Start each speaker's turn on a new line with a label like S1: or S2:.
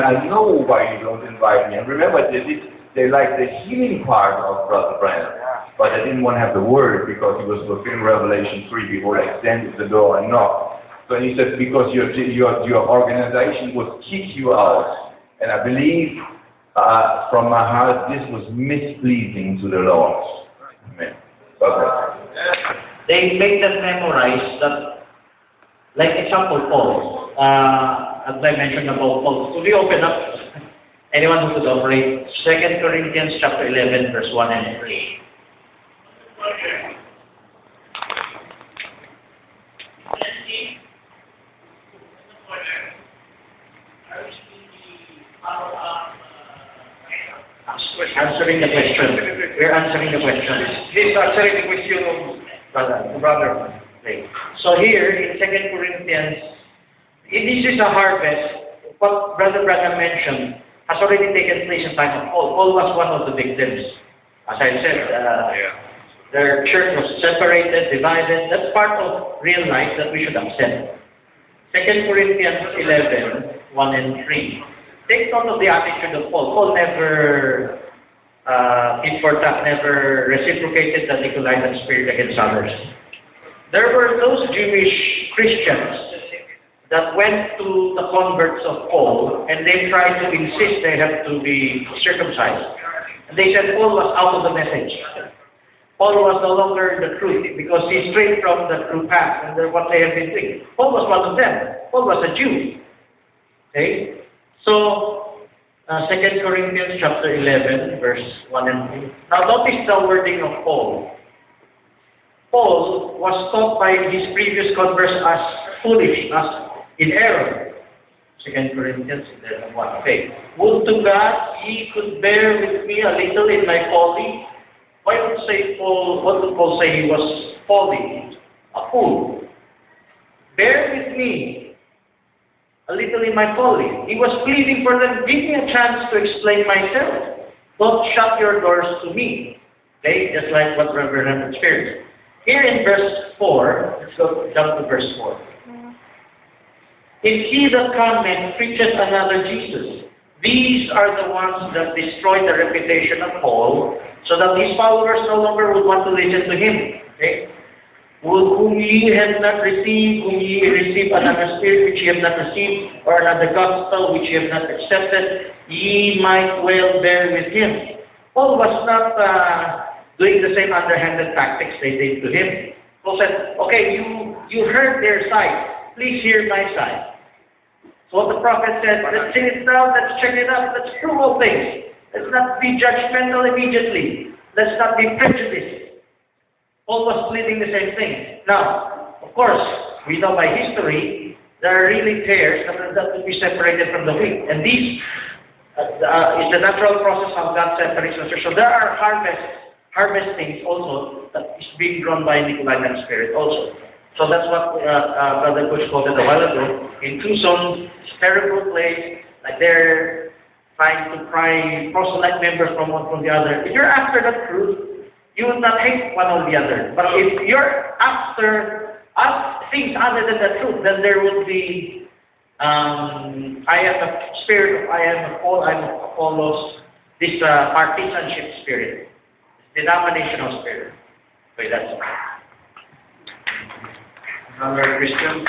S1: I know why you don't invite me. And remember, they like the healing part of Brother Branham. But they didn't want to have the word because he was fulfilling Revelation 3 before they extended the door and knocked. So he said, because your organization would kick you out. And I believe from my heart this was mispleasing to the Lord. Amen. Okay.
S2: They make them memorize that, like example, Paul. As I mentioned about Paul. So we open up, anyone who could operate, 2 Corinthians chapter 11, verse 1 and 3. Answering the question. We're answering the question.
S3: He's answering the question of brother.
S2: Okay. So here in 2 Corinthians, this is a harvest. What Brother Branham mentioned has already taken place in time of Paul. Paul was one of the victims. As I said, their church was separated, divided. That's part of real life that we should accept. 2 Corinthians 11, 1 and 3. Take note of the attitude of Paul. Paul never tit for tat, never reciprocated the Nicolaitan spirit against others. There were those Jewish Christians that went to the converts of Paul and they tried to insist they had to be circumcised. And they said Paul was out of the message. Paul was no longer the truth because he strayed from the true path and what they have been doing. Paul was one of them. Paul was a Jew. Okay? So, 2 Corinthians chapter 11, verse 1 and 2. Now notice the wording of Paul. Paul was taught by his previous converts as foolish, as in error. 2 Corinthians 11, 1. Okay. Would to God ye could bear with me a little in my folly. Why would what would Paul say he was folly? A fool. Bear with me a little in my folly. He was pleading for them, give me a chance to explain myself. Don't shut your doors to me. Okay, just like what Reverend experienced. Here in verse 4, let's go down to verse 4. If he that cometh preacheth another Jesus, these are the ones that destroy the reputation of Paul, so that his followers no longer would want to listen to him. Okay? Whom ye have not received, whom ye receive another spirit which ye have not received, or another gospel which ye have not accepted, ye might well bear with him. Paul was not doing the same underhanded tactics they did to him. Paul said, okay, you heard their side, please hear my side. So the prophet said, let's see it now, let's check it out, let's prove all things. Let's not be judgmental immediately. Let's not be prejudiced. Paul was pleading the same thing. Now, of course, we know by history, there are really tares that will be separated from the wheat. And this is the natural process of God separating. So there are harvestings also that is being drawn by Nicolaitan spirit also. So that's what Brother Bush quoted a while ago. In Tucson, terrible place, like they're trying to pry proselyte members from one from the other. If you're after the truth, you will not hate one or the other. But if you're after things other than the truth, then there will be I am a spirit of I am a Paul, I am a Apollos, this partisanship spirit, denominational spirit. Okay, that's all. Another Christian.